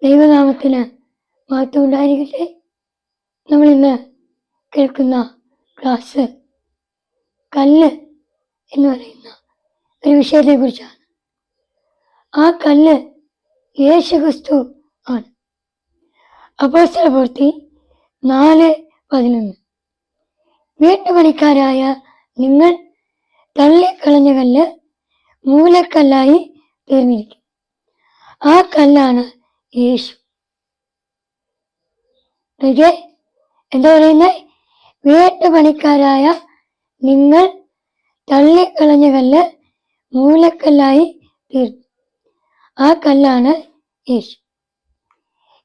ദൈവനാമത്തിന് മഹത്വം ഉണ്ടായിരിക്കട്ടെ. നമ്മൾ ഇന്ന് കേൾക്കുന്ന ക്ലാസ് കല്ല് എന്ന് പറയുന്ന ഒരു വിഷയത്തെക്കുറിച്ചാണ്. ആ കല്ല് യേശുക്രിസ്തു ആണ്. അപ്പോസ്തലപ്രവൃത്തി 4:11 വീട്ടുപണിക്കാരായ നിങ്ങൾ തള്ളിക്കളഞ്ഞ കല്ല് മൂലക്കല്ലായി തീർന്നിരിക്കും. ആ കല്ലാണ് യേശു. എന്താ പറയുന്നത്? വീട്ടുപണിക്കാരായ നിങ്ങൾ തള്ളിക്കളഞ്ഞ കല്ല് മൂലക്കല്ലായി തീർന്നു. ആ കല്ലാണ് യേശു.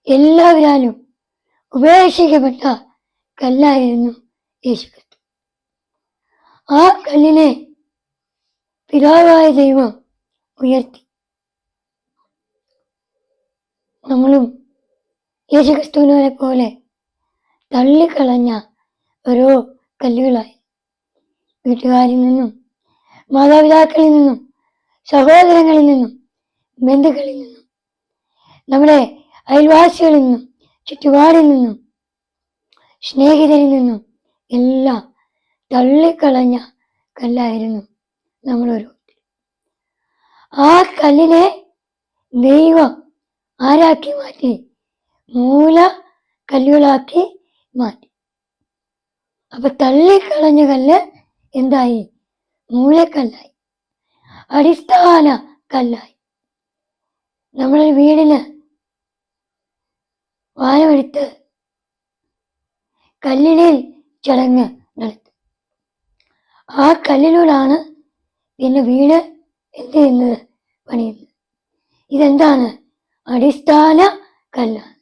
എല്ലാവരാലും ഉപേക്ഷിക്കപ്പെട്ട കല്ലായിരുന്നു യേശു ക്രിസ്തു. ആ കല്ലിനെ പിതാവായ ദൈവം ഉയർത്തി. നമ്മളും യേശുക്രിസ്തുവിനെ പോലെ തള്ളിക്കളഞ്ഞ ഓരോ കല്ലുകളായി. വീട്ടുകാരിൽ നിന്നും, മാതാപിതാക്കളിൽ നിന്നും, സഹോദരങ്ങളിൽ നിന്നും, ബന്ധുക്കളിൽ നിന്നും, നമ്മുടെ അയൽവാസികളിൽ നിന്നും, ചുറ്റുപാടിൽ നിന്നും, സ്നേഹിതരിൽ നിന്നും എല്ലാം തള്ളിക്കളഞ്ഞ കല്ലായിരുന്നു നമ്മൾ ഓരോരുത്തരും. ആ കല്ലിനെ ദൈവം ആരാക്കി മാറ്റി? മൂല കല്ലുകളാക്കി മാറ്റി. അപ്പൊ തള്ളിക്കളഞ്ഞ കല്ല് എന്തായി? മൂലക്കല്ലായി, അടിസ്ഥാന കല്ലായി. നമ്മളൊരു വീടിന് വാരമെടുത്ത് കല്ലിടൽ ചടങ്ങ് നടത്തും. ആ കല്ലിലൂടാണ് പിന്നെ വീട് എന്ത് ചെയ്യുന്നത്? പണിയുന്നത്. ഇതെന്താണ്? അടിസ്ഥാന കല്ലാണ്.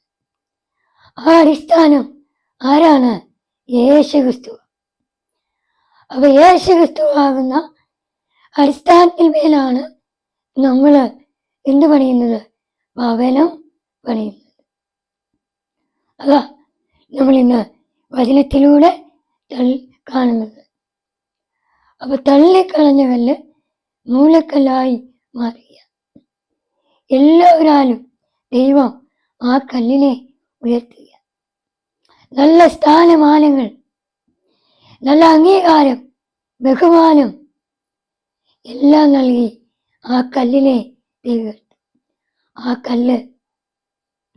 ആ അടിസ്ഥാനം ആരാണ്? യേശുക്രിസ്തു. അപ്പൊ യേശുക്രിസ്തു ആകുന്ന അടിസ്ഥാനത്തിൽ മേലാണ് നമ്മൾ എന്ത് പണിയുന്നത്? ഭവനം പണിയുന്നത്. അതാ നമ്മൾ ഇന്ന് വചനത്തിലൂടെ കാണുന്നത്. അപ്പൊ തള്ളിക്കളഞ്ഞ കല്ല് മൂലക്കല്ലായി മാറിയ എല്ലാവരാലും ദൈവം ആ കല്ലിനെ ഉയർത്തുക. നല്ല സ്ഥാനമാനങ്ങൾ, നല്ല അംഗീകാരം, ബഹുമാനം എല്ലാം നൽകി ആ കല്ലിനെ ദൈവം. ആ കല്ല്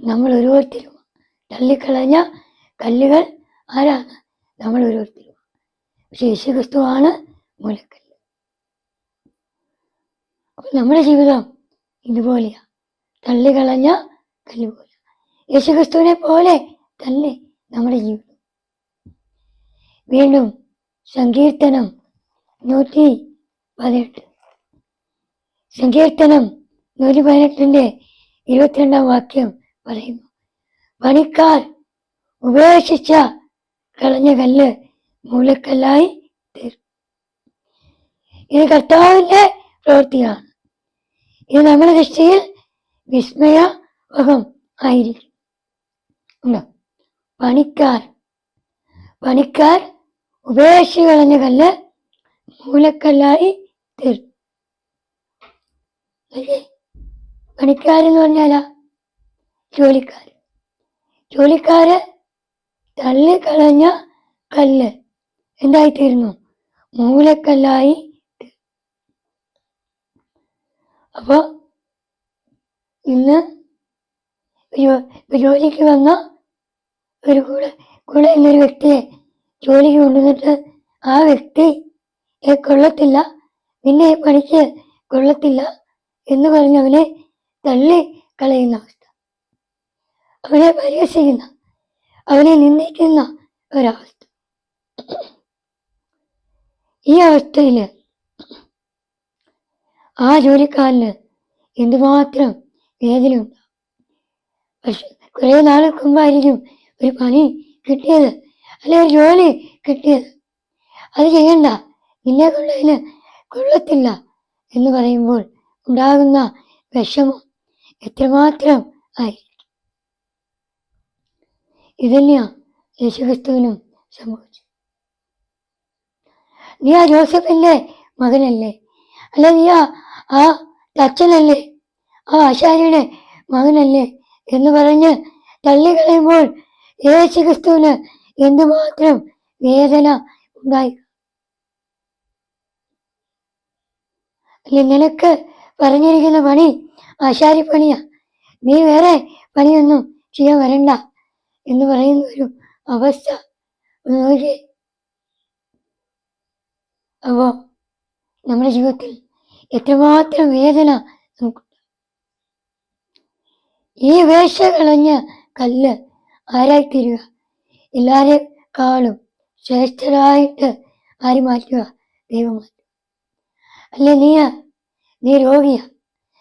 നമ്മൾ ഓരോരുത്തരും തള്ളിക്കളഞ്ഞ കല്ലുകൾ ആരാണ്? നമ്മൾ ഓരോരുത്തരും. പക്ഷെ യേശുക്രിസ്തുവാണ് മൂലക്കല്ല്. അപ്പൊ നമ്മുടെ ജീവിതം ഇതുപോലെയാ, തള്ളിക്കളഞ്ഞ കല്ല് പോലെ. യേശുക്രിസ്തുവിനെ പോലെ തന്നെ നമ്മുടെ ജീവിതം. വീണ്ടും സങ്കീർത്തനം 118. സങ്കീർത്തനം 118:22 വാക്യം പറയുന്നു, പണിക്കാർ ഉപേക്ഷിച്ച കളഞ്ഞ കല്ല് മൂലക്കല്ലായി തീർന്നു. ഇത് കർത്താവിന്റെ പ്രവൃത്തിയാണ്. ഇത് നമ്മുടെ ദൃഷ്ടിയിൽ വിസ്മയവഹം ആയിരിക്കും. പണിക്കാർ ഉപേക്ഷിച്ച് കളഞ്ഞ കല്ല് മൂലക്കല്ലായി തീർന്നു. പണിക്കാരെന്ന് പറഞ്ഞാലാ? ജോലിക്കാര് തള്ളിക്കളഞ്ഞ കല്ല് എന്തായിത്തീരുന്നു? മൂലക്കല്ലായി. അപ്പൊ ഇന്ന് ജോലിക്ക് വന്ന ഒരു കൂടെ എന്നൊരു വ്യക്തിയെ ജോലിക്ക് കൊണ്ടുവന്നിട്ട് ആ വ്യക്തി കൊള്ളത്തില്ല, നിന്നെ പണിക്ക് കൊള്ളത്തില്ല എന്ന് പറഞ്ഞ് അവനെ തള്ളി കളയുന്ന അവസ്ഥ, അവനെ പരിഹസിക്കുന്ന, അവനെ നിന്ദിക്കുന്ന ഒരവസ്ഥ. ഈ അവസ്ഥയില് ആ ജോലിക്കാരന് എന്തുമാത്രം വേദനയുണ്ടാവും. പക്ഷെ കുറെ നാൾക്ക് മുമ്പായിരിക്കും ഒരു പണി കിട്ടിയത്, അല്ലെ ഒരു ജോലി കിട്ടിയത്. അത് ചെയ്യണ്ട, നിന്നെ കൊണ്ടതിന് കൊള്ളത്തില്ല എന്ന് പറയുമ്പോൾ ഉണ്ടാകുന്ന വിഷമം എത്രമാത്രം ആയിരിക്കും. ഇതന്നെയാ യേശുക്രിസ്തുവിനും സംഭവിച്ചു. നീ ആ ജോസഫിന്റെ മകനല്ലേ? അല്ലെ നീ ആ അച്ഛനല്ലേ? ആ ആശാരിയുടെ മകനല്ലേ എന്ന് പറഞ്ഞ് തള്ളിക്കളയുമ്പോൾ യേശു ക്രിസ്തുവിന് എന്തുമാത്രം വേദന ഉണ്ടായി. അല്ലെ, നിനക്ക് പറഞ്ഞിരിക്കുന്ന പണി ആശാരിപ്പണിയാ, നീ വേറെ പണിയൊന്നും ചെയ്യാൻ വരണ്ട എന്ന് പറയുന്ന ഒരു അവസ്ഥ നോക്കി. അപ്പോ നമ്മുടെ ജീവിതത്തിൽ എത്രമാത്രം വേദന നമുക്ക്. ഈ വേഷ കളഞ്ഞ കല്ല് ആരായിത്തീരുക? എല്ലാരെക്കാളും ശ്രേഷ്ഠരായിട്ട് ആര് മാറ്റുക? ദൈവം മാറ്റുക. അല്ലെ, നീ രോഗിയാ,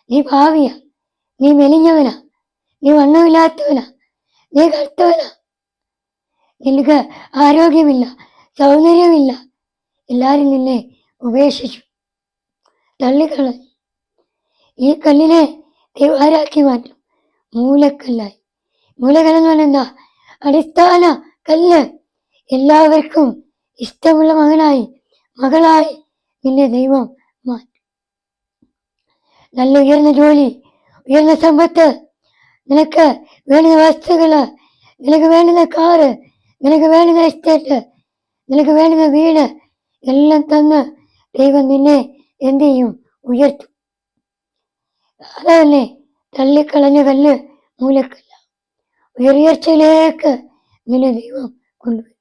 നീ പാവിയാ, നീ മെലിഞ്ഞവനാ, നീ വണ്ണമില്ലാത്തവനാ, നീ കറുത്തവനാ, നിനക്ക് ആരോഗ്യമില്ല, സൗന്ദര്യമില്ല, എല്ലാരും നിന്നെ ഉപേക്ഷിച്ചു, തള്ളിക്കളഞ്ഞു. ഈ കല്ലിനെ ദൈവം ആരാക്കി മാറ്റും? മൂലക്കല്ലായി. മൂലക്കല്ലെന്ന് പറഞ്ഞാൽ എന്താ? അടിസ്ഥാന കല്ല്. എല്ലാവർക്കും ഇഷ്ടമുള്ള മകനായി, മകളായി നിന്നെ ദൈവം മാറ്റും. നല്ല ഉയർന്ന ജോലി, ഉയർന്ന സമ്പത്ത്, നിനക്ക് വേണ്ടുന്ന വസ്തുക്കള്, നിനക്ക് വേണ്ടുന്ന കാറ്, നിനക്ക് വേണ്ടുന്ന എസ്റ്റേറ്റ്, നിനക്ക് വേണ്ടുന്ന വീട് എല്ലാം തന്ന് ദൈവം നിന്നെ എന്ത് ചെയ്യും? ഉയർത്തും. അതല്ലേ തള്ളിക്കളഞ്ഞ കല്ല് മൂലക്കല്ല. ഉയർച്ചയിലേക്ക് നിന്നെ ദൈവം കൊണ്ടുവരും.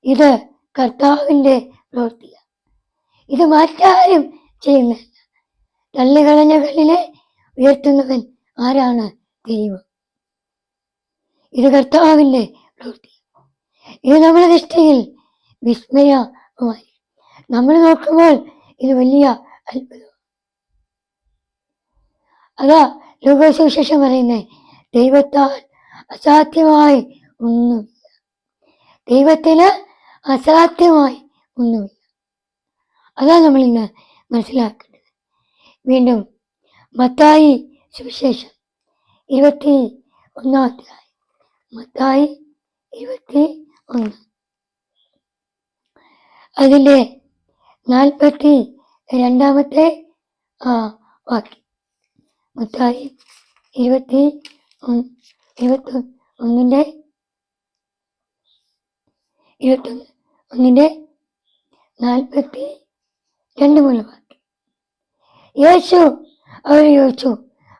ഇത് കർത്താവിന്റെ പ്രവൃത്തിയാണ്. ഇത് മാറ്റാരും ചെയ്യുന്നില്ല. തള്ളിക്കളഞ്ഞ കല്ലിനെ ഉയർത്തുന്നവൻ ആരാണ്? ദൈവം. ഇത് കർത്താവിന്റെ പ്രവൃത്തി. ഇത് നമ്മുടെ ദൃഷ്ടിയിൽ വിസ്മയമായി. നമ്മൾ നോക്കുമ്പോൾ ഇത് വലിയ അത്ഭുതം. അതാ ലൂക്കോസ് സുവിശേഷം പറയുന്നേ, ദൈവത്താൽ അസാധ്യമായി ഒന്നുമില്ല. ദൈവത്തിന് അസാധ്യമായി ഒന്നുമില്ല. അതാ നമ്മൾ ഇന്ന് മനസ്സിലാക്കേണ്ടത്. വീണ്ടും മത്തായി സുവിശേഷം 21 അധ്യായം, മത്തായി 21 അതിന്റെ 42 വാക്യം. മത്തായി 21 42 മുതൽ വാക്യം. യേശു അവർ ചോദിച്ചു,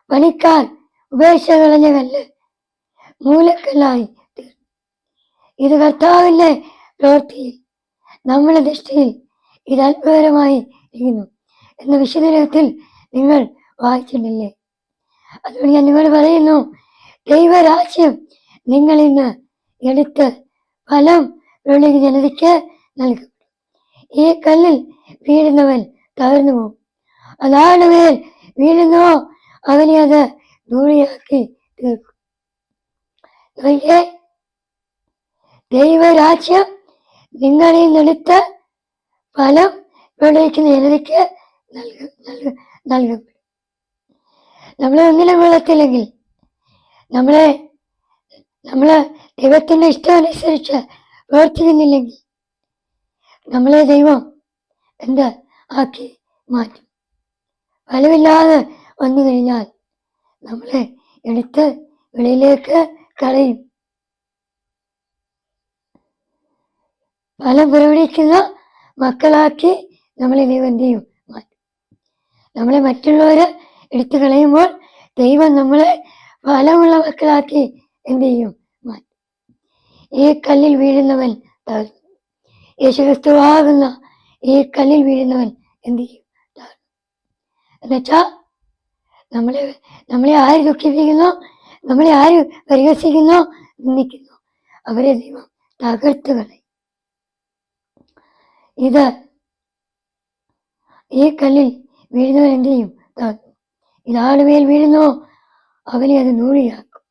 പണിക്കാർ ഉപേക്ഷ കളഞ്ഞ കല്ല് മൂലക്കല്ലായി തീർന്നു. ഇത് കർത്താവിന്റെ പ്രവൃത്തിയിൽ നമ്മുടെ ദൃഷ്ടിയിൽ ഇത് അത്ഭുതകരമായി ഇരിക്കുന്നു എന്ന വിശുദ്ധത്തിൽ നിങ്ങൾ വായിച്ചിട്ടില്ലേ? അതുകൊണ്ട് ഞാൻ നിങ്ങൾ പറയുന്നു, ദൈവരാജ്യം നിങ്ങൾ ഇന്ന് എടുത്ത് ഫലം ജനതയ്ക്ക് നൽകും. ഈ കല്ലിൽ വീഴുന്നവൻ തകർന്നു പോകും. അതാണ് മേൽ വീഴുന്നോ അവനെ അത് ധൂളിയാക്കി തീർക്കും. ദൈവരാജ്യം നിങ്ങളിൽ നിന്നെടുത്ത് ഫലം വിളയിക്കുന്ന ജനതയ്ക്ക് നൽകും. നമ്മളെ ഒന്നിനും കൊള്ളത്തില്ലെങ്കിൽ, നമ്മള് ദൈവത്തിന്റെ ഇഷ്ടമനുസരിച്ച് പ്രവർത്തിക്കുന്നില്ലെങ്കിൽ നമ്മളെ ദൈവം എന്ത് ആക്കി മാറ്റും? ഫലമില്ലാതെ വന്നു കഴിഞ്ഞാൽ നമ്മളെ എടുത്ത് വെളിയിലേക്ക് കളയും. ഫലം പുറപ്പെടുവിക്കുന്ന മക്കളാക്കി നമ്മളെ ദൈവം എന്ത് ചെയ്യും? മാറ്റും. നമ്മളെ മറ്റുള്ളവര് എടുത്തു കളയുമ്പോൾ ദൈവം നമ്മളെ ഫലമുള്ള മക്കളാക്കി എന്ത് ചെയ്യും? മാറ്റും. ഈ കല്ലിൽ വീഴുന്നവൻ തകർന്നു. യേശുക്രിസ്തുവാകുന്ന ഈ കല്ലിൽ വീഴുന്നവൻ എന്ത് ചെയ്യും? തകർന്നു. എന്നുവെച്ചാ നമ്മളെ ആര് ദുഃഖിപ്പിക്കുന്നോ, നമ്മളെ ആര് പരിഹസിക്കുന്നോ, നിന്ദിക്കുന്നോ, അവരെ ദൈവം തകർത്ത് കളയും. ഈ കല്ലിൽ വീഴുന്നവൻ എന്ത് ചെയ്യും? തകർന്നു. ഇതാട് മേൽ വീഴുന്നോ അവനെ അത് ധൂളിയാക്കും.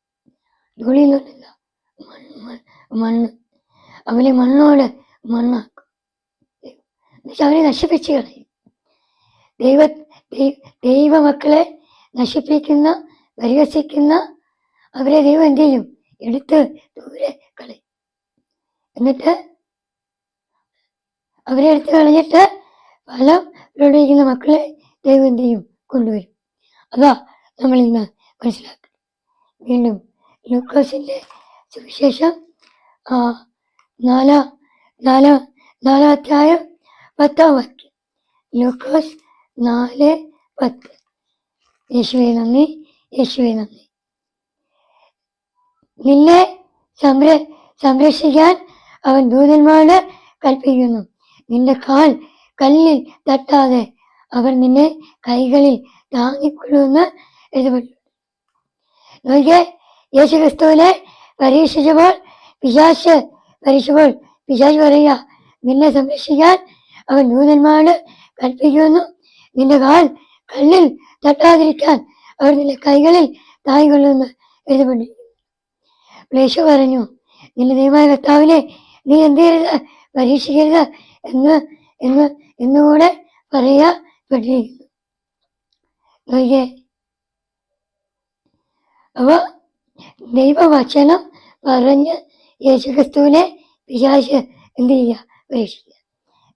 ധൂളി എന്ന് പറഞ്ഞില്ല, മണ്ണ്. അവനെ മണ്ണോട് മണ്ണാക്കും. അവനെ നശിപ്പിച്ചു കളയും. ദൈവമക്കളെ നശിപ്പിക്കുന്ന, പരിഹസിക്കുന്ന അവരെ ദൈവം എന്ത് ചെയ്യും? എടുത്ത് ദൂരെ കളയും. എന്നിട്ട് അവരെ എടുത്ത് കളഞ്ഞിട്ട് ഫലം പ്രകടിപ്പിക്കുന്ന മക്കളെ ദൈവം എന്ത് ചെയ്യും? കൊണ്ടുവരും. അതാ നമ്മൾ ഇന്ന് മനസ്സിലാക്കുക. വീണ്ടും ലൂക്കോസിന്റെ സുവിശേഷം നാലാം അധ്യായം 10 വാക്യം. ലൂക്കോസ് 4:10. യേശുവേ നന്ദി, യേശുവേ നന്ദി. നിന്നെ സംരക്ഷിക്കാൻ അവൻ ദൂതന്മാരോട് കൽപ്പിക്കുന്നു. നിന്റെ കാൽ കല്ലിൽ തട്ടാതെ അവർ നിന്നെ കൈകളിൽ താങ്ങിക്കൊള്ളുമെന്ന് എഴുതപ്പെട്ടു. നോക്കിയേ, യേശു ക്രിസ്തുവിനെ പരീക്ഷിച്ചപ്പോൾ പിശാച് പറയുക, നിന്നെ സംരക്ഷിക്കാൻ അവൻ ദൂതന്മാരോട് കൽപ്പിക്കുന്നു. നിന്റെ കാൽ കല്ലിൽ തട്ടാതിരിക്കാൻ അവർ നിന്റെ കൈകളിൽ താങ്ങിക്കൊള്ളുമെന്ന് എഴുതപ്പെട്ടിരിക്കുന്നു. യേശു പറഞ്ഞു, നിന്റെ ദൈവമായ കർത്താവിനെ നീ എന്ത് ചെയ്യരുത്, പരീക്ഷിക്കരുത് എന്നുകൂടെ പറയപ്പെട്ടിരിക്കുന്നു. നോക്കിയേ, അപ്പൊ ദൈവവചനം പറഞ്ഞ് യേശുക്രിസ്തുവിനെ പിശാച് എന്ത് ചെയ്യുക, പരീക്ഷിക്കുക.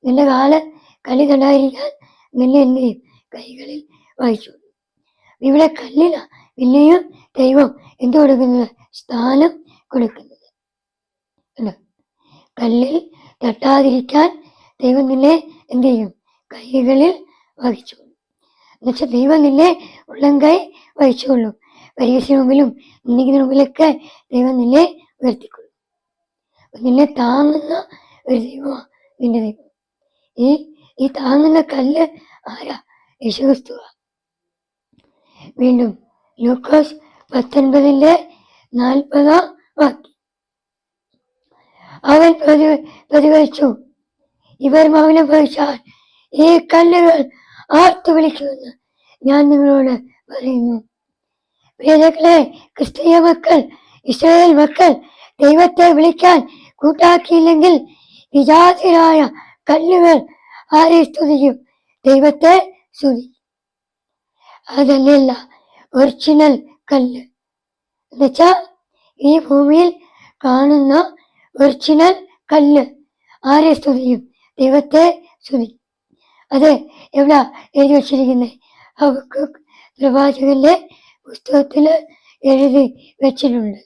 നിന്റെ കാല് കല്ലിൽ തട്ടാതിരിക്കാൻ നിന്നെ എന്ത് ചെയ്യും, കൈകളിൽ വഹിച്ചു. ഇവിടെ കല്ലിന പിന്നെയും ദൈവം എന്ത് കൊടുക്കുന്നത്, സ്ഥാനം കൊടുക്കുന്നത്. കല്ലിൽ തട്ടാതിരിക്കാൻ ദൈവം നിന്നെ എന്ത് ചെയ്യും, കൈകളിൽ വഹിച്ചു. എന്നുവെച്ചാൽ ദൈവം നിന്നെ ഉള്ളം കൈ വഹിച്ചുകൊള്ളും. പരീക്ഷ മുമ്പിലും നിന്ദിക്കുന്ന മുമ്പിലൊക്കെ ദൈവം നിന്നെ ഉയർത്തിക്കൊള്ളും. നിന്നെ താങ്ങുന്ന ഒരു ദൈവമാണ് നിന്റെ ദൈവം. ഈ താങ്ങുന്ന കല്ല് ആരാ? യേശുക്രിസ്തുവാ. വീണ്ടും ലൂക്കോസ് 19:40 വാക്യം. അവൻ പ്രതികരിച്ചു, ഇവർ മൗനം ഭവിച്ചാൽ ഈ കല്ലുകൾ ആർത്തു വിളിക്കുമെന്ന് ഞാൻ നിങ്ങളോട് പറയുന്നു. പ്രിയകളെ, ക്രിസ്തീയ മക്കൾ, ഇസ്രായേൽ മക്കൾ ദൈവത്തെ വിളിക്കാൻ കൂട്ടാക്കിയില്ലെങ്കിൽ വിജാതിരായ കല്ലുകൾ ആരെ സ്തുതിക്കും? ദൈവത്തെ സ്തുതിക്കും. അതല്ല ഒറിജിനൽ കല്ല് എന്നുവെച്ചാ ഈ ഭൂമിയിൽ കാണുന്ന ഒറിജിനൽ കല്ല് ആരെ സ്തുതിക്കും? ദൈവത്തെ സ്തുതിക്കും. അത് എവിടെ എഴുതി വച്ചിരിക്കുന്നത്? ഹബക്കൂക്ക് പ്രവാചകന്റെ പുസ്തകത്തിൽ എഴുതി വെച്ചിട്ടുണ്ട്.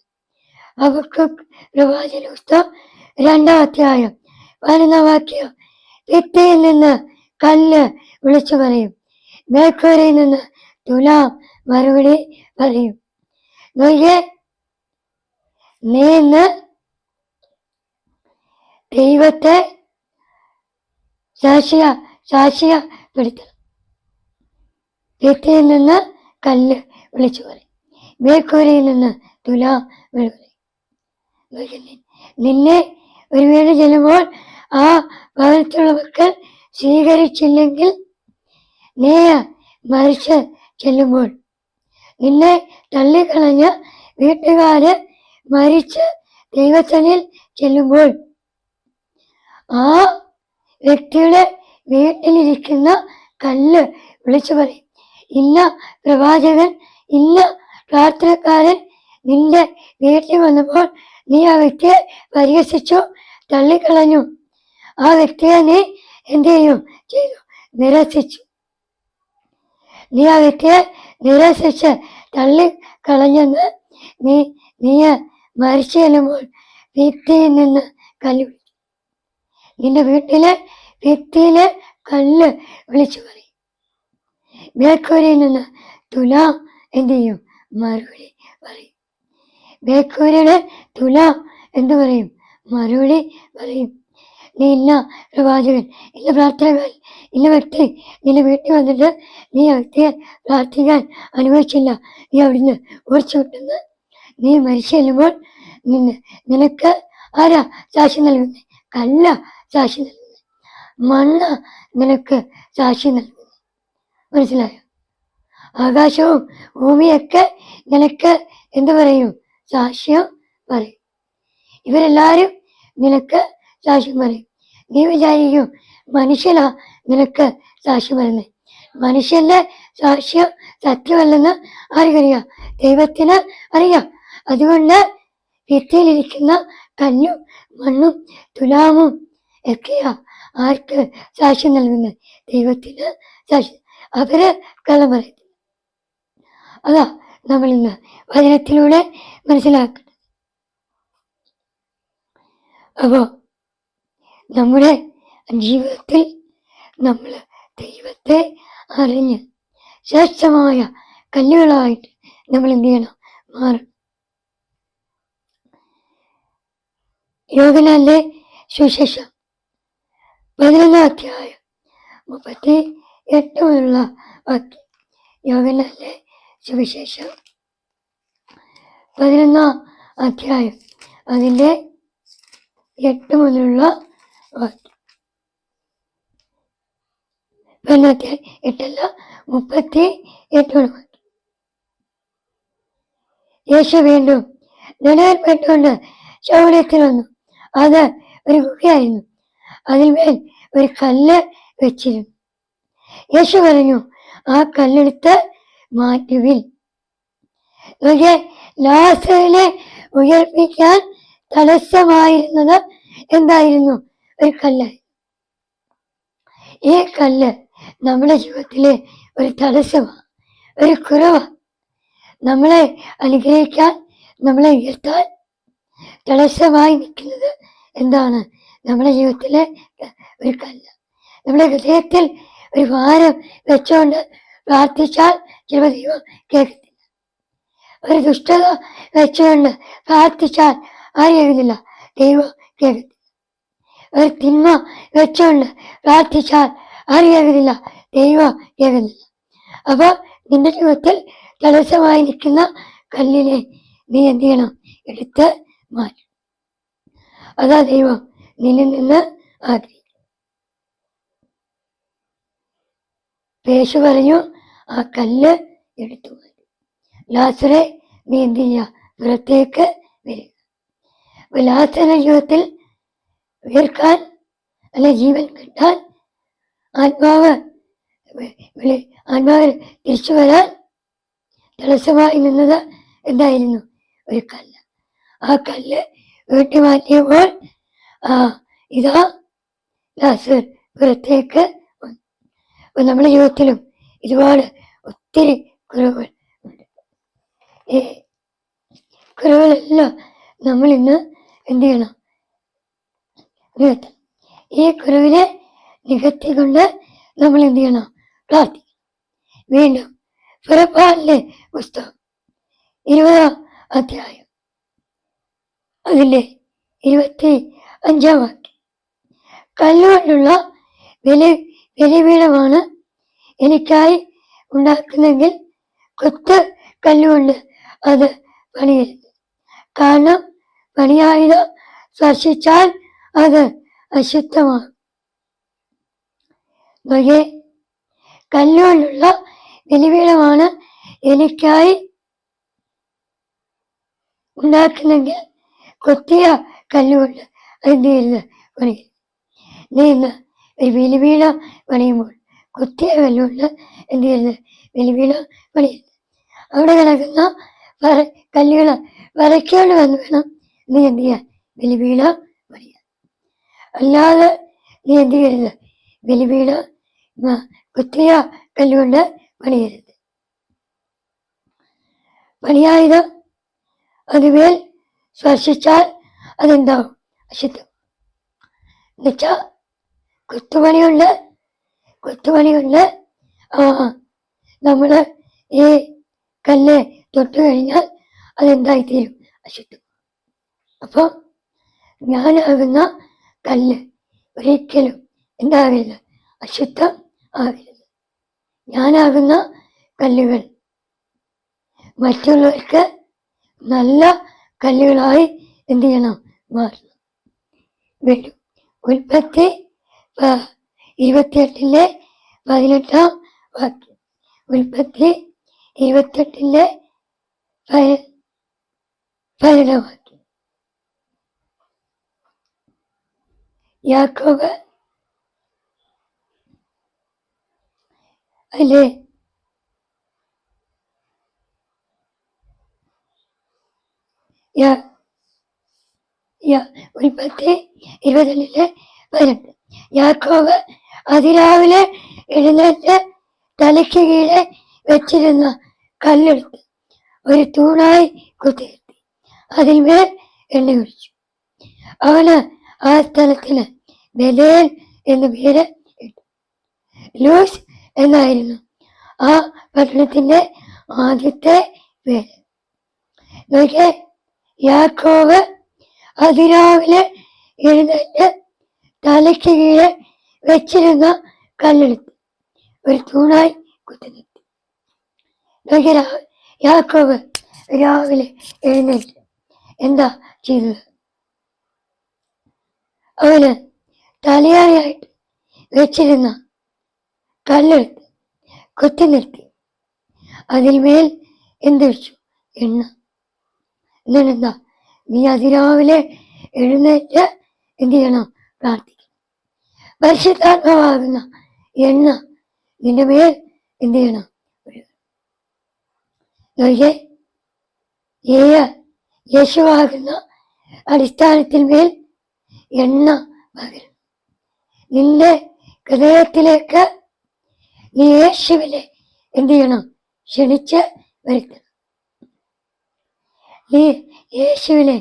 ഹബക്കൂക്ക് പ്രവാചക പുസ്തകം 2-ാം അധ്യായം 11-ാം വാക്യം. ഭിത്തിയിൽ നിന്ന് കല്ല് വിളിച്ചു പറയും, മേൽക്കൂരയിൽ നിന്ന് തുലാം മറുപടി പറയും. നോക്കിയേ, നീ ഇന്ന് ദൈവത്തെ സാക്ഷ്യപ്പെടുത്തണം. ഭിത്തിയിൽ നിന്ന് കല്ല് വിളിച്ചു പറയും, മേൽക്കൂരയിൽ നിന്ന് തുലാം മറുപടി. നിന്നെ ഒരു വീട് ചെല്ലുമ്പോൾ ആ ഭവനത്തിലുള്ള മക്കൾ സ്വീകരിച്ചില്ലെങ്കിൽ, നീ മരിച്ച് ചെല്ലുമ്പോൾ, നിന്നെ തള്ളിക്കളഞ്ഞ വീട്ടുകാര് മരിച്ച് ദൈവസന്നിധിയിൽ ചെല്ലുമ്പോൾ, ആ വ്യക്തിയുടെ വീട്ടിലിരിക്കുന്ന കല്ല് വിളിച്ചു പറയും, ഇന്ന പ്രവാചകൻ, ഇന്ന പ്രാർത്ഥനക്കാരൻ നിന്റെ വീട്ടിൽ വന്നപ്പോൾ നീ ആ വ്യക്തിയെ പരിഹസിച്ചു, തള്ളിക്കളഞ്ഞു. ആ വ്യക്തിയെ നീ എന്ത് ചെയ്തു? നിരസിച്ചു. നീ ആ വ്യക്തിയെ നിരസിച്ച് തള്ളിക്കളഞ്ഞെന്ന് നീ മരിച്ചു ചെല്ലുമ്പോൾ ഭിത്തിയിൽ നിന്ന് കല്ല് വിളിച്ചു. നിന്റെ വീട്ടിലെ ഭിത്തിയിലെ കല്ല് വിളിച്ചു പറയും. മേൽക്കൂരയിൽ നിന്ന് തുലാം എന്ത് ചെയ്യും? മറുപടി പറയും. മേൽക്കൂരയുടെ തുലാം എന്ത് പറയും? മറുപടി പറയും. നീ ഇന്ന പ്രവാചകൻ, ഇന്ന പ്രാർത്ഥനകാരൻ, ഇന്ന വ്യക്തി നിന്റെ വീട്ടിൽ വന്നിട്ട് നീ ആ വ്യക്തിയെ പ്രാർത്ഥിക്കാൻ അനുവദിച്ചില്ല, നീ അവിടുന്ന് ഓടിച്ചു വിട്ടെന്ന് നീ മരിച്ചു ചെല്ലുമ്പോൾ നിനക്ക് ആരാ സാക്ഷ്യം നൽകുന്നത്? കല്ല സാക്ഷ്യം നൽകുന്നത്, മണ്ണ നിനക്ക് സാക്ഷ്യം നൽകുന്നത്. മനസ്സിലായോ? ആകാശവും ഭൂമിയൊക്കെ നിനക്ക് എന്ത് പറയും? സാക്ഷ്യം പറയും. ഇവരെല്ലാരും നിനക്ക് സാക്ഷ്യം പറയും. നീ വിചാരിക്കും മനുഷ്യനാ നിനക്ക് സാക്ഷ്യം പറയുന്നത്. മനുഷ്യന്റെ സാക്ഷ്യം സത്യമല്ലെന്ന് ആർക്കറിയാം? ദൈവത്തിന് അറിയാം. അതുകൊണ്ട് ഭിത്തിയിലിരിക്കുന്ന കല്ലും മണ്ണും തുലാമും ഒക്കെയാ ആർക്ക് സാക്ഷ്യം നൽകുന്നത്? ദൈവത്തിന് സാക്ഷ്യം. അവര് കള്ളം പറയത്തില്ല. അതാ നമ്മൾ ഇന്ന് വചനത്തിലൂടെ മനസ്സിലാക്കുന്നത്. അപ്പോ നമ്മുടെ ജീവിതത്തിൽ നമ്മൾ ദൈവത്തെ അറിഞ്ഞ് ശ്രേഷ്ഠമായ കല്ലുകളായിട്ട് നമ്മൾ എന്ത് ചെയ്യണം? മാറണം. യോഹന്നാന്റെ സുവിശേഷം 11-38 മുതലുള്ള വാക്യം. യോഹന്നാന്റെ സുവിശേഷം 11 അതിന്റെ 8 മുതലുള്ള വാക്യം. 8 38 വാക്യം. യേശു വീണ്ടും നിലവിൽപ്പെട്ടുകൊണ്ട് ശൗര്യത്തിൽ വന്നു. അത് ഒരു ഗുഹയായിരുന്നു. അതിന്മേൽ ഒരു കല്ല് വെച്ചിരുന്നു. യേശു പറഞ്ഞു, ആ കല്ലെടുത്ത് മാറ്റുവിൻ. ലാസറിനെ ഉയർപ്പിക്കാൻ തടസ്സമായിരുന്നത് എന്തായിരുന്നു? ഒരു കല്ലായി. ഈ കല്ല് നമ്മുടെ ജീവിതത്തിലെ ഒരു തടസ്സമാണ്, ഒരു കുറവാണ്. നമ്മളെ അനുഗ്രഹിക്കാൻ, നമ്മളെ ഉയർത്താൻ തടസ്സമായി നിൽക്കുന്നത് എന്താണ്? നമ്മുടെ ജീവിതത്തിലെ ഒരു കല്ല്. നമ്മുടെ ഹൃദയത്തിൽ ഒരു ഭാരം വെച്ചുകൊണ്ട് പ്രാർത്ഥിച്ചാൽ ചിലപ്പോൾ ദൈവം കേൾക്കത്തില്ല. ഒരു ദുഷ്ടത വെച്ചുകൊണ്ട് പ്രാർത്ഥിച്ചാൽ ആരും കേൾക്കുന്നില്ല, ദൈവം കേൾക്കത്തില്ല. ഒരു തിന്മ വെച്ചുകൊണ്ട് പ്രാർത്ഥിച്ചാൽ ആരും കേൾക്കുന്നില്ല, ദൈവം കേൾക്കുന്നില്ല. അപ്പൊ നിന്റെ ജീവിതത്തിൽ തടസ്സമായി നിൽക്കുന്ന കല്ലിനെ നീ എന്ത് ചെയ്യണം? എടുത്ത് മാറ്റും. അതാ ദൈവം നിന്നിൽ നിന്ന് ആഗ്രഹിക്കും. യേശു പറഞ്ഞു, ആ കല്ല് എടുത്തു മാറ്റി. ലാസറെ, നീ എന്ത് ചെയ്യുക? പുറത്തേക്ക് വരിക. ലാസറിന്റെ ജീവിതത്തിൽ ഉയർക്കാൻ, അല്ലെ ജീവൻ കിട്ടാൻ, ആത്മാവ് തിരിച്ചു വരാൻ തടസ്സമായി നിന്നത് എന്തായിരുന്നു? ഒരു കല്ല്. ആ കല്ല് വീട്ടി മാറ്റിയപ്പോൾ ഇതാ ലാസർ പുറത്തേക്ക് വന്നു. അപ്പൊ നമ്മുടെ ജീവിതത്തിലും ഒരുപാട് ഒത്തിരി കുറവുകൾ ഉണ്ട്. ഈ കുറവുകളെല്ലാം നമ്മൾ ഇന്ന് എന്ത് ചെയ്യണം? നികത്തണം. ഈ കുറവിനെ നികത്തിക്കൊണ്ട് നമ്മൾ എന്ത് ചെയ്യണം? പ്രാർത്ഥിക്കണം. വീണ്ടും പുറപ്പാടിന്റെ പുസ്തകം 20 അതിന്റെ 25 വാക്യം. കല്ലുകൊണ്ടുള്ള ബലിപീഠമാണ് എനിക്കായി ഉണ്ടാക്കുന്നെങ്കിൽ കൊത്ത് കല്ലുകൊണ്ട് അത് പണിയരുത്. കാരണം പണിയായുധം സ്പർശിച്ചാൽ അത് അശുദ്ധമാകും. കല്ലുകൊണ്ടുള്ള ബലിപീഠമാണ് എനിക്കായി ഉണ്ടാക്കുന്നെങ്കിൽ കൊത്തിയ കല്ലുകൊണ്ട് എന്ത് ചെയ്യരുത്? പണിയരുത്. നീ ഇന്ന് ഒരു ബലിപീഠം പണിയുമ്പോൾ കൊത്തിയ കല്ലുകൊണ്ട് എന്ത് ചെയ്യരുത്? ബലിപീഠം പണിയരുത്. അവിടെ കിടക്കുന്ന കല്ലുകൾ വരയ്ക്കൊണ്ട് വന്ന് വേണം നീ എന്ത് ചെയ്യാൻ? ബലിപീഠം പണിയാൻ. അല്ലാതെ നീ എന്ത് ചെയ്യരുത്? ബലിപീഠം കൊത്തിയ കല്ലുകൊണ്ട് പണിയരുത്. പണിയായുധം അതുമേൽ സ്പർശിച്ചാൽ അതെന്താവും? അശുദ്ധം. എന്നുവെച്ചാ കൊത്തുപണിയുണ്ട്. നമ്മള് ഈ കല്ല് തൊട്ട് കഴിഞ്ഞാൽ അതെന്തായിത്തീരും? അശുദ്ധം. അപ്പൊ ഞാനാകുന്ന കല്ല് ഒരിക്കലും എന്താകരുത്? അശുദ്ധം ആകരുത്. ഞാനാകുന്ന കല്ലുകൾ മറ്റുള്ളവർക്ക് നല്ല കല്ലുകളായി എന്ത് ചെയ്യണം? മാറണം. വീണ്ടും ഉൽപ്പത്തി 28-ന്റെ 18 വാക്യം. ഉൽപ്പത്തി 28-ന്റെ 18 വാക്യം. യാക്കോബ് അല്ലേ ഉൽപ്പത്തി 22-ന്റെ 18. യാക്കോബ് അതിരാവിലെ എഴുന്നേറ്റ് തലയ്ക്ക് കീഴെ വെച്ചിരുന്ന കല്ലെടുത്ത് ഒരു തൂണായി കുത്തിയിരുത്തി അതിന്മേൽ എണ്ണ ഒഴിച്ചു. അവന് ആ സ്ഥലത്തിന് ബഥേൽ എന്നു പേര് ഇട്ടു. ലൂസ് എന്നായിരുന്നു ആ പട്ടണത്തിന്റെ ആദ്യത്തെ പേര്. നോക്കിയേ, യാക്കോബ് അതിരാവിലെ എഴുന്നേറ്റ് തലയ്ക്ക് കീഴെ വെച്ചിരുന്ന കല്ലെടുത്ത് ഒരു തൂണായി കുത്തി നിർത്തി. നോക്കിയ യാക്കോബ് രാവിലെ എഴുന്നേറ്റ് എന്താ ചെയ്തത്? അവന് തലയാറിയായിട്ട് വെച്ചിരുന്ന കല്ലെടുത്ത് കുത്തി നിർത്തി അതിന്മേൽ എന്തൊഴിച്ചു? എണ്ണ. എന്നിട്ടെന്താ? നീ അതിരാവിലെ എഴുന്നേറ്റ് എന്ത് ചെയ്യണം? പ്രാർത്ഥിക്കണം. പരിശുദ്ധാത്മാവാകുന്ന എണ്ണ നിന്റെ മേൽ എന്ത് ചെയ്യണം? യേശുവാകുന്ന അടിസ്ഥാനത്തിൽ മേൽ എണ്ണ പകരും. നിന്റെ ഹൃദയത്തിലേക്ക് നീ യേശുവിനെ എന്ത് ചെയ്യണം? ക്ഷണിച്ച് വരുത്തണം. നീ യേശുവിനെ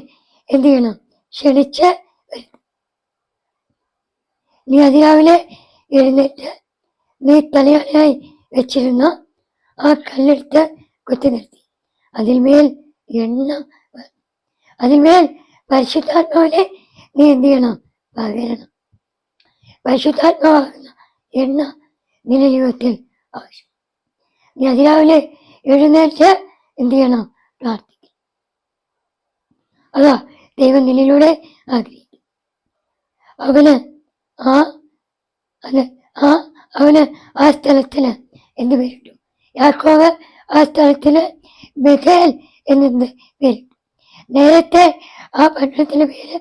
എന്ത് ചെയ്യണം? ക്ഷണിച്ച് വരുത്തണം. നീ അതിരാവിലെ എഴുന്നേറ്റ് നീ തലയാണയായി വെച്ചിരുന്ന ആ കല്ലെടുത്ത് കുത്തി നിർത്തി അതിന്മേൽ എണ്ണ, അതിന്മേൽ പരിശുദ്ധാത്മാവിനെ നീ എന്ത് ചെയ്യണം? പകരണം. പരിശുദ്ധാത്മാവാകുന്ന എണ്ണ നിന്റെ ജീവിതത്തിൽ ആവശ്യം. നീ അതിരാവിലെ എഴുന്നേറ്റ് എന്ത് ചെയ്യണം? പ്രാർത്ഥിക്കണം. അതാ ദൈവം നിന്നിലൂടെ ആഗ്രഹിക്കും. അവന് ആ സ്ഥലത്തിന് എന്ത് പേരിട്ടു? യാക്കോബ് ആ സ്ഥലത്തിന് ബഥേൽ എന്ന് പേരിട്ടു. നേരത്തെ ആ പട്ടണത്തിന്റെ പേര്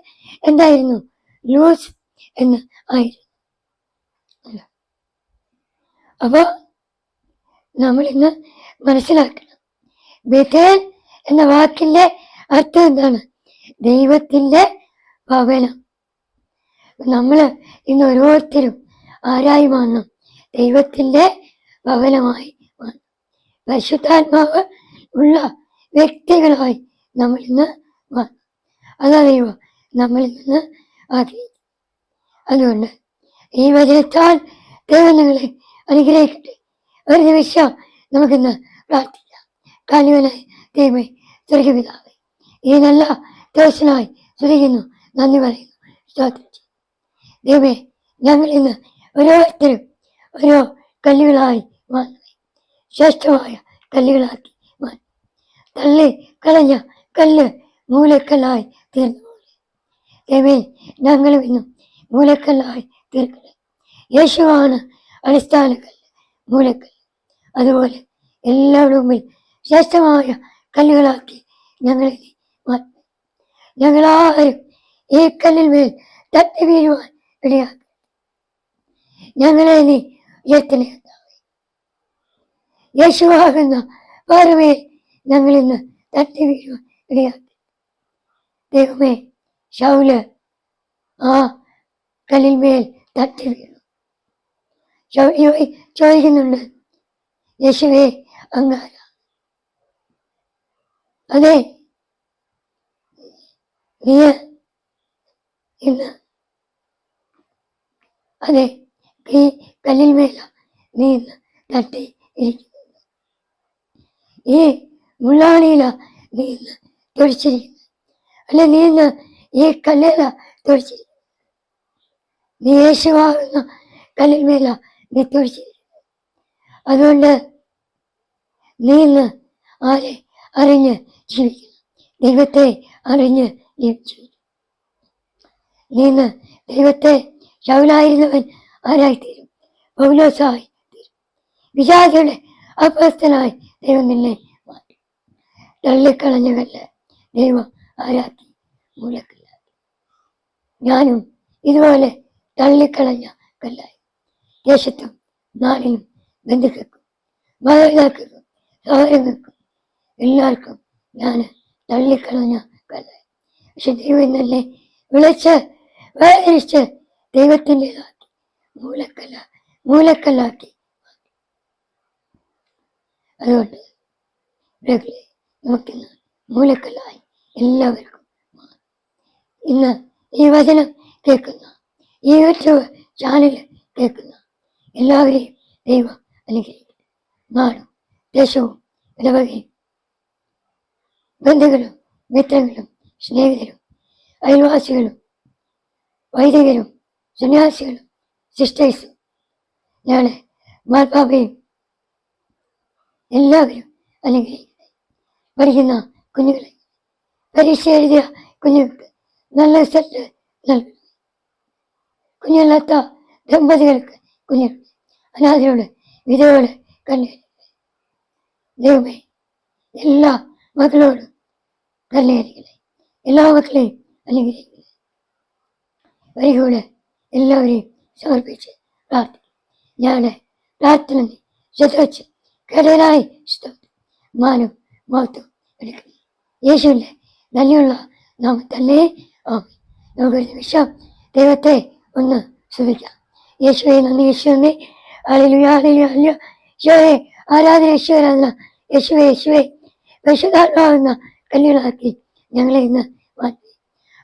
എന്തായിരുന്നു? ലൂസ് എന്ന് ആയിരുന്നു. അപ്പോ നമ്മൾ ഇന്ന് മനസ്സിലാക്കണം, ബഥേൽ എന്ന വാക്കിന്റെ അർത്ഥം എന്താണ്? ദൈവത്തിന്റെ ഭവനം. നമ്മള് ഇന്ന് ഓരോരുത്തരും ആരായി മാറണം? ദൈവത്തിന്റെ ഭവനമായി മാറണം. പരിശുദ്ധാത്മാവ് ഉള്ള വ്യക്തികളായി നമ്മൾ ഇന്ന് മാറണം. അതാ ദൈവം നമ്മളിൽ നിന്ന് ആഗ്രഹിക്കും. അതുകൊണ്ട് ഈ വചനത്താൽ ദൈവം നിങ്ങളെ അനുഗ്രഹിക്കട്ടെ. ഒരു നിമിഷം നമുക്കിന്ന് പ്രാർത്ഥിക്കാം. കാലുവനായി ദൈവമേ, സ്വർഗപിതാവേ, ഈ നല്ല ദിവസനായി സ്തുതിക്കുന്നു, നന്ദി പറയുന്നു, സ്തോത്രം ചെയ്യുന്നു. ദൈവമേ, ഞങ്ങൾ ഇന്ന് ഓരോരുത്തരും ഓരോ കല്ലുകളായി മാറി ശ്രേഷ്ഠമായ കല്ലുകളാക്കി മാറി. തള്ളി കളഞ്ഞ കല്ല് മൂലക്കല്ലായി തീർന്നു പോലെ ദൈവമേ, ഞങ്ങളും ഇന്നും മൂലക്കല്ലായി തീർക്കണേ. യേശുവാണ് അടിസ്ഥാന കല്ല്, മൂലക്കല്ല്. അതുപോലെ എല്ലാവരുടെ മുമ്പിൽ ശ്രേഷ്ഠമായ കല്ലുകളാക്കി ഞങ്ങളെ മാറ്റി. ഞങ്ങളാരും ഈ കല്ലിൽ മേൽ തട്ടി വീഴുവാൻ ഇടയാക്കി. ഞങ്ങളെ നീ ഉയർത്തണേ. യേശുവാകുന്ന പാറമേൽ ഞങ്ങൾ ഇന്ന് തട്ടി വീഴുവാൻ ഇടയാക്കി. ദൈവമേ, ശൗല് ആ കല്ലിൽ മേൽ തട്ടി വീണു. ചോദിക്കുന്നുണ്ട്, യേശുവേ അങ്ങാര? അതെ, നീ ഇന്ന് അതെ ഈ കല്ലിൽ മേല നീ ഇന്ന് തട്ടി ഇരിക്കുന്നു. ഈ മുള്ളാണിയില നീ ഇന്ന് തൊഴിച്ചിരിക്കുന്നു. അല്ലെ, നീ ഇന്ന് ഈ കല്ലില തൊഴിച്ചിരിക്കുന്നു. നീ യേശുവാകുന്ന കല്ലിൽ മേല നീ തൊഴിച്ചിരിക്കുന്നു. അതുകൊണ്ട് നീ ഇന്ന് ആരെ അറിഞ്ഞ് ജീവിക്കണം? ദൈവത്തെ അറിഞ്ഞ് ജീവിച്ചു. നീ ഇന്ന് ദൈവത്തെ ശൗലായിരുന്നവൻ ആരായിത്തീരും? പൗലോസായി തീരും. വിജാതിയുടെ അപ്പസ്തനായി ദൈവം നിന്നെ മാറ്റി. തള്ളിക്കളഞ്ഞ കല്ല് ദൈവം ആരാക്കി? മൂലക്കല്ലാക്കി. ഞാനും ഇതുപോലെ തള്ളിക്കളഞ്ഞ കല്ലായി. ദേശത്തും നാടിനും ബന്ധുക്കൾക്കും മാതാപിതാക്കൾക്കും സഹോദരങ്ങൾക്കും എല്ലാവർക്കും ഞാൻ തള്ളിക്കളഞ്ഞ കല്ലായി. പക്ഷെ ദൈവം ഇന്നല്ലേ വിളിച്ച് വേദനിച്ച് ദൈവത്തിൻ്റെതാക്കി മൂലക്കല്ലാക്കി. അതുകൊണ്ട് നമുക്കിന്ന് മൂലക്കല്ലായി എല്ലാവർക്കും മാറും. ഇന്ന് ഈ വചനം കേൾക്കുന്ന, ഈ യൂട്യൂബ് ചാനൽ കേൾക്കുന്ന എല്ലാവരെയും ദൈവം അനുഗ്രഹിക്കും. നാടും ദേശവും ഇടവകയും ബന്ധുക്കളും മിത്രങ്ങളും സ്നേഹിതരും അയൽവാസികളും വൈദികരും സന്യാസികളും സിസ്റ്റേഴ്സും ഞങ്ങളെ മാർപ്പാപ്പയും എല്ലാവരും അനുഗ്രഹിക്കട്ടെ. പഠിക്കുന്ന കുഞ്ഞുങ്ങളെ, പരീക്ഷ എഴുതിയ കുഞ്ഞുങ്ങൾക്ക് നല്ല റിസൾട്ട് നൽകണം. കുഞ്ഞല്ലാത്ത ദമ്പതികൾക്ക് കുഞ്ഞുങ്ങൾ, അനാഥരോട് വിധവയോട് കണ്ണീർ. ദൈവമേ, എല്ലാ മക്കളോടും കണ്ണീരിക്കട്ടെ. എല്ലാ മക്കളെയും അനുഗ്രഹിക്കട്ടെ. വരികൂടെ എല്ലാവരെയും സമർപ്പിച്ച് പ്രാർത്ഥിക്കും. ഞങ്ങളുടെ പ്രാർത്ഥന ശ്രദ്ധ വെച്ച് കടലായി മാനും മഹത്വം എടുക്കണം. യേശുവിൻ്റെ നന്ദിയുള്ള നാമത്തല്ലേ ആമേൻ. നമുക്കൊരു നിമിഷം ദൈവത്തെ ഒന്ന് സ്തുതിക്കാം. യേശുവെ നന്ദി, യേശുവേ ഹല്ലേലൂയ, ഹല്ലേലൂയ, ഹല്ലേലൂയ. യേശുവേ ആരാധന, യേശുവേ യേശുവേ, യേശുവേ പരിശുദ്ധാത്മാവെന്ന കല്ലുകളാക്കി ഞങ്ങളെ ഇന്ന് മാറ്റി,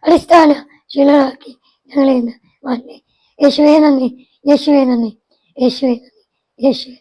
അടിസ്ഥാന ശിലകളാക്കി ഞങ്ങളെ ഇന്ന് മാറ്റി. യേശുവേ നന്ദി, യേശുവേ നന്ദി, യേശുവേ നന്ദി, യേശുവേ.